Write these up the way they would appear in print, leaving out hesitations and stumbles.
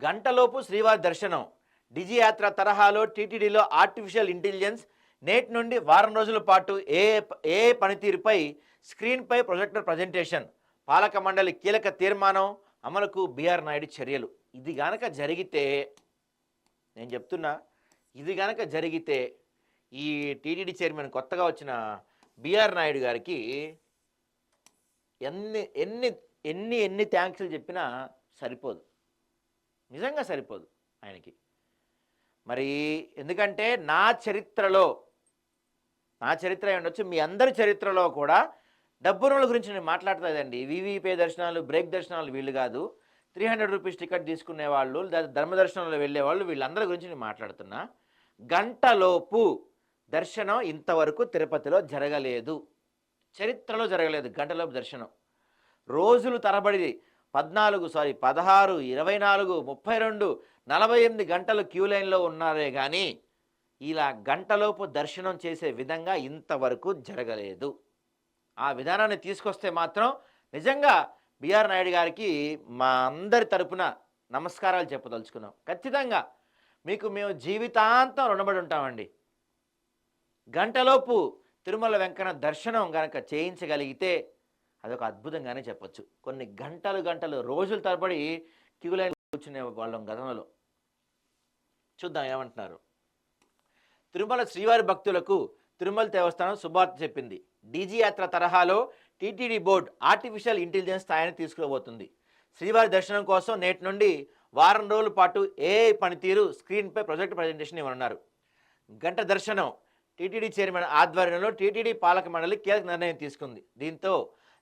గంటలోపు శ్రీవారి దర్శనం. డిజి యాత్ర తరహాలో టీటీడీలో ఆర్టిఫిషియల్ ఇంటెలిజెన్స్ నేటి నుండి వారం రోజుల పాటు ఏ పనితీరుపై స్క్రీన్పై ప్రొజెక్టర్ ప్రజెంటేషన్. పాలక మండలి కీలక తీర్మానం అమలుకు బిఆర్ నాయుడు చర్యలు. ఇది గనక జరిగితే, నేను చెప్తున్నా, ఇది గనక జరిగితే ఈ టీటీడీ చైర్మన్ కొత్తగా వచ్చిన బిఆర్ నాయుడు గారికి ఎన్ని ఎన్ని ఎన్ని ఎన్ని థ్యాంక్స్లు చెప్పినా సరిపోదు, నిజంగా సరిపోదు ఆయనకి. మరి ఎందుకంటే నా చరిత్ర ఉండొచ్చు, మీ అందరి చరిత్రలో కూడా డబ్బుల గురించి నేను మాట్లాడలేదండి. వీవీపీ దర్శనాలు, బ్రేక్ దర్శనాలు వీళ్ళు కాదు, 300 రూపీస్ టికెట్ తీసుకునే వాళ్ళు, ధర్మదర్శనంలో వెళ్ళేవాళ్ళు, వీళ్ళందరి గురించి నేను మాట్లాడుతున్నా. గంటలోపు దర్శనం ఇంతవరకు తిరుపతిలో జరగలేదు, చరిత్రలో జరగలేదు. గంటలోపు దర్శనం రోజులు తరబడి 16, 24, 24, 32, 48 గంటలు క్యూ లైన్లో ఉన్నారే కానీ ఇలా గంటలోపు దర్శనం చేసే విధంగా ఇంతవరకు జరగలేదు. ఆ విధానాన్ని తీసుకొస్తే మాత్రం నిజంగా బిఆర్ నాయుడు గారికి మా అందరి తరపున నమస్కారాలు చెప్పదలుచుకున్నాం. ఖచ్చితంగా మీకు మేము జీవితాంతం రుణపడి ఉంటామండి. గంటలోపు తిరుమల వెంకన్న దర్శనం కనుక చేయించగలిగితే అదొక అద్భుతంగానే చెప్పచ్చు. కొన్ని గంటలు రోజుల తరబడి క్యూ లైన్ కూర్చునే వాళ్ళం గతంలో. చూద్దాం ఏమంటున్నారు. తిరుమల శ్రీవారి భక్తులకు తిరుమల దేవస్థానం శుభార్త చెప్పింది. డీజీ యాత్ర తరహాలో టీటీడీ బోర్డు ఆర్టిఫిషియల్ ఇంటెలిజెన్స్ స్థాయిని తీసుకురాబోతుంది. శ్రీవారి దర్శనం కోసం నేటి నుండి వారం రోజుల పాటు ఏఐ పనితీరు స్క్రీన్పై ప్రొజెక్ట్ ప్రజెంటేషన్ ఇవ్వనున్నారు. గంట దర్శనం. టీటీడీ చైర్మన్ ఆధ్వర్యంలో టీటీడీ పాలక మండలి కీలక నిర్ణయం తీసుకుంది. దీంతో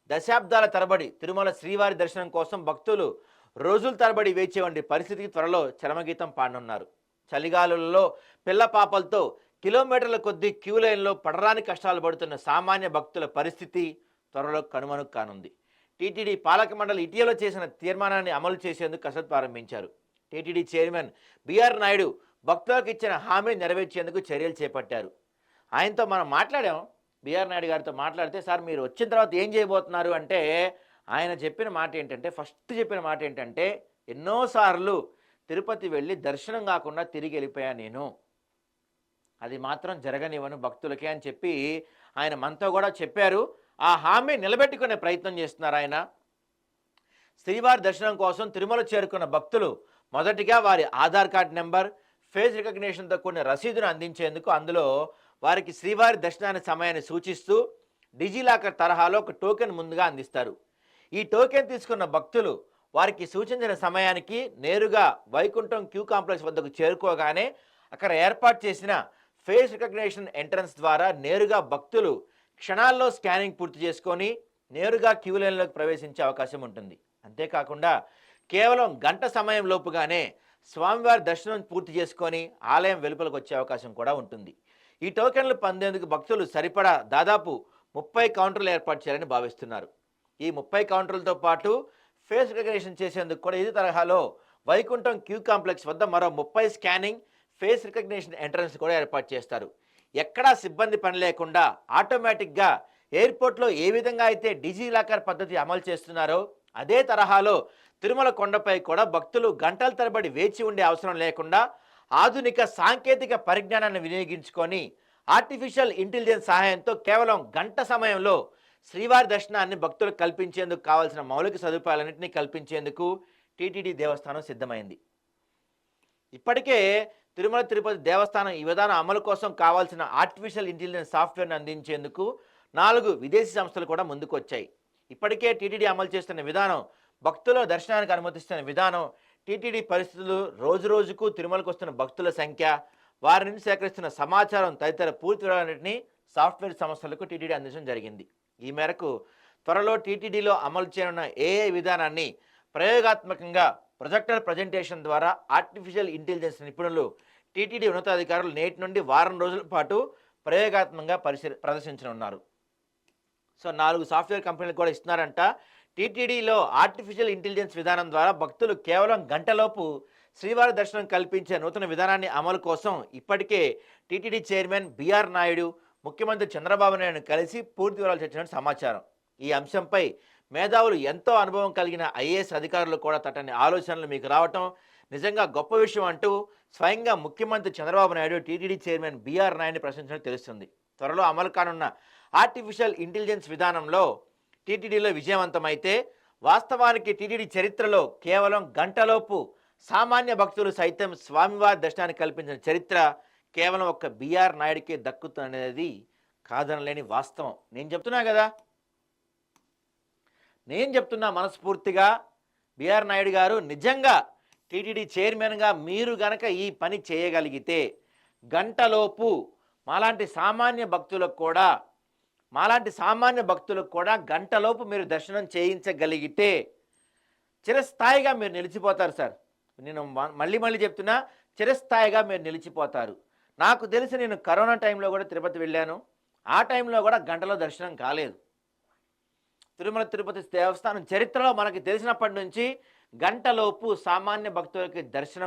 దశాబ్దాల తరబడి తిరుమల శ్రీవారి దర్శనం కోసం భక్తులు రోజుల తరబడి వేచే వంటి పరిస్థితికి త్వరలో చరమగీతం పాడనున్నారు. చలిగాలులలో పిల్ల పాపలతో కిలోమీటర్ల కొద్దీ క్యూ లైన్లో పడరాని కష్టాలు పడుతున్న సామాన్య భక్తుల పరిస్థితి త్వరలో కనుమరుగు కానుంది. టీటీడీ పాలక మండలి ఇటీవల చేసిన తీర్మానాన్ని అమలు చేసేందుకు కసరత్తు ప్రారంభించారు. టీటీడీ చైర్మన్ బిఆర్ నాయుడు భక్తులకు ఇచ్చిన హామీ నెరవేర్చేందుకు చర్యలు చేపట్టారు. ఆయనతో మనం మాట్లాడాం, బిఆర్ నాయుడు గారితో మాట్లాడితే, సార్ మీరు వచ్చిన తర్వాత ఏం చేయబోతున్నారు అంటే, ఆయన చెప్పిన మాట ఏంటంటే, ఫస్ట్ చెప్పిన మాట ఏంటంటే, ఎన్నోసార్లు తిరుపతి వెళ్ళి దర్శనం కాకుండా తిరిగి వెళ్ళిపోయాను నేను, అది మాత్రం జరగనివ్వను భక్తులకే అని చెప్పి ఆయన మనతో కూడా చెప్పారు. ఆ హామీ నిలబెట్టుకునే ప్రయత్నం చేస్తున్నారు ఆయన. శ్రీవారి దర్శనం కోసం తిరుమల చేరుకున్న భక్తులు మొదటిగా వారి ఆధార్ కార్డ్ నెంబర్, ఫేస్ రికగ్నిషన్తో కూడిన రసీదును అందించేందుకు అందులో వారికి శ్రీవారి దర్శనానికి సమయాన్ని సూచిస్తూ డిజిలాకర్ తరహాలో ఒక టోకెన్ ముందుగా అందిస్తారు. ఈ టోకెన్ తీసుకున్న భక్తులు వారికి సూచించిన సమయానికి నేరుగా వైకుంఠం క్యూ కాంప్లెక్స్ వద్దకు చేరుకోగానే అక్కడ ఏర్పాటు చేసిన ఫేస్ రికగ్నిషన్ ఎంట్రన్స్ ద్వారా నేరుగా భక్తులు క్షణాల్లో స్కానింగ్ పూర్తి చేసుకొని నేరుగా క్యూ లైన్లోకి ప్రవేశించే అవకాశం ఉంటుంది. అంతేకాకుండా కేవలం గంట సమయం లోపుగానే స్వామివారి దర్శనం పూర్తి చేసుకొని ఆలయం వెలుపలకు వచ్చే అవకాశం కూడా ఉంటుంది. ఈ టోకెన్లు పొందేందుకు భక్తులు సరిపడా దాదాపు 30 కౌంటర్లు ఏర్పాటు చేయాలని భావిస్తున్నారు. ఈ 30 కౌంటర్లతో పాటు ఫేస్ రికగ్నిషన్ చేసేందుకు కూడా ఇదే తరహాలో వైకుంఠం క్యూ కాంప్లెక్స్ వద్ద మరో 30 స్కానింగ్ ఫేస్ రికగ్నిషన్ ఎంట్రన్స్ కూడా ఏర్పాటు చేస్తారు. ఎక్కడా సిబ్బంది పని లేకుండా ఆటోమేటిక్గా ఎయిర్పోర్ట్లో ఏ విధంగా అయితే డిజిలాకర్ పద్ధతి అమలు చేస్తున్నారో అదే తరహాలో తిరుమల కొండపై కూడా భక్తులు గంటల తరబడి వేచి ఉండే అవసరం లేకుండా ఆధునిక సాంకేతిక పరిజ్ఞానాన్ని వినియోగించుకొని ఆర్టిఫిషియల్ ఇంటెలిజెన్స్ సహాయంతో కేవలం గంట సమయంలో శ్రీవారి దర్శనాన్ని భక్తులకు కల్పించేందుకు కావాల్సిన మౌలిక సదుపాయాలన్నింటినీ కల్పించేందుకు టీటీడీ దేవస్థానం సిద్ధమైంది. ఇప్పటికే తిరుమల తిరుపతి దేవస్థానం ఈ విధానం అమలు కోసం కావాల్సిన ఆర్టిఫిషియల్ ఇంటెలిజెన్స్ సాఫ్ట్వేర్ను అందించేందుకు 4 విదేశీ సంస్థలు కూడా ముందుకు వచ్చాయి. ఇప్పటికే టీటీడీ అమలు చేస్తున్న విధానం, భక్తుల దర్శనానికి అనుమతిస్తున్న విధానం, టీటీడీ పరిస్థితులు, రోజుకు తిరుమలకు వస్తున్న భక్తుల సంఖ్య, వారి నుంచి సేకరిస్తున్న సమాచారం తదితర పూర్తి వివరాలన్నింటినీ సాఫ్ట్వేర్ సంస్థలకు టీటీడీ అందించడం జరిగింది. ఈ మేరకు త్వరలో టీటీడీలో అమలు చేయనున్న ఏఐ విధానాన్ని ప్రయోగాత్మకంగా ప్రొజెక్టర్ ప్రజెంటేషన్ ద్వారా ఆర్టిఫిషియల్ ఇంటెలిజెన్స్ నిపుణులు, టీటీడీ ఉన్నతాధికారులు నేటి నుండి వారం రోజుల పాటు ప్రయోగాత్మకంగా ప్రదర్శించనున్నారు. సో 4 సాఫ్ట్వేర్ కంపెనీలు కూడా ఇస్తున్నారంట. టీటీడీలో ఆర్టిఫిషియల్ ఇంటెలిజెన్స్ విధానం ద్వారా భక్తులు కేవలం గంటలోపు శ్రీవారి దర్శనం కల్పించే నూతన విధానాన్ని అమలు కోసం ఇప్పటికే టీటీడీ చైర్మన్ బిఆర్ నాయుడు, ముఖ్యమంత్రి చంద్రబాబు నాయుడు కలిసి పూర్తి వివరాలు చర్చించిన సమాచారం. ఈ అంశంపై మేధావులు, ఎంతో అనుభవం కలిగిన ఐఏఎస్ అధికారులు కూడా తటని ఆలోచనలు మీకు రావటం, నిజంగా గొప్ప విషయం అంటూ స్వయంగా ముఖ్యమంత్రి Chandrababu Naidu TTD chairman BR నాయుడిని ప్రశంసించడం తెలుస్తుంది. త్వరలో అమలు కానున్న ఆర్టిఫిషియల్ ఇంటెలిజెన్స్ విధానంలో టీటీడీలో విజయవంతమైతే వాస్తవానికి టీటీడీ చరిత్రలో కేవలం గంటలోపు సామాన్య భక్తులు సైతం స్వామివారి దర్శనాన్ని కల్పించిన చరిత్ర కేవలం ఒక్క బీఆర్ నాయుడికే దక్కుతుందనేది కాదనలేని వాస్తవం. నేను చెప్తున్నా మనస్ఫూర్తిగా బీఆర్ నాయుడు గారు, నిజంగా టీటీడీ చైర్మన్గా మీరు గనక ఈ పని చేయగలిగితే గంటలోపు మాలాంటి సామాన్య భక్తులకు కూడా గంటలోపు మీరు దర్శనం చేయించగలిగితే చిరస్థాయిగా మీరు నిలిచిపోతారు సార్. నేను మళ్ళీ చెప్తున్నా, చిరస్థాయిగా మీరు నిలిచిపోతారు. నాకు తెలిసి నేను కరోనా టైంలో కూడా తిరుపతి వెళ్ళాను. ఆ టైంలో కూడా గంటలో దర్శనం కాలేదు. తిరుమల తిరుపతి దేవస్థానం చరిత్రలో మనకి తెలిసినప్పటి నుంచి గంటలోపు సామాన్య భక్తులకి దర్శనం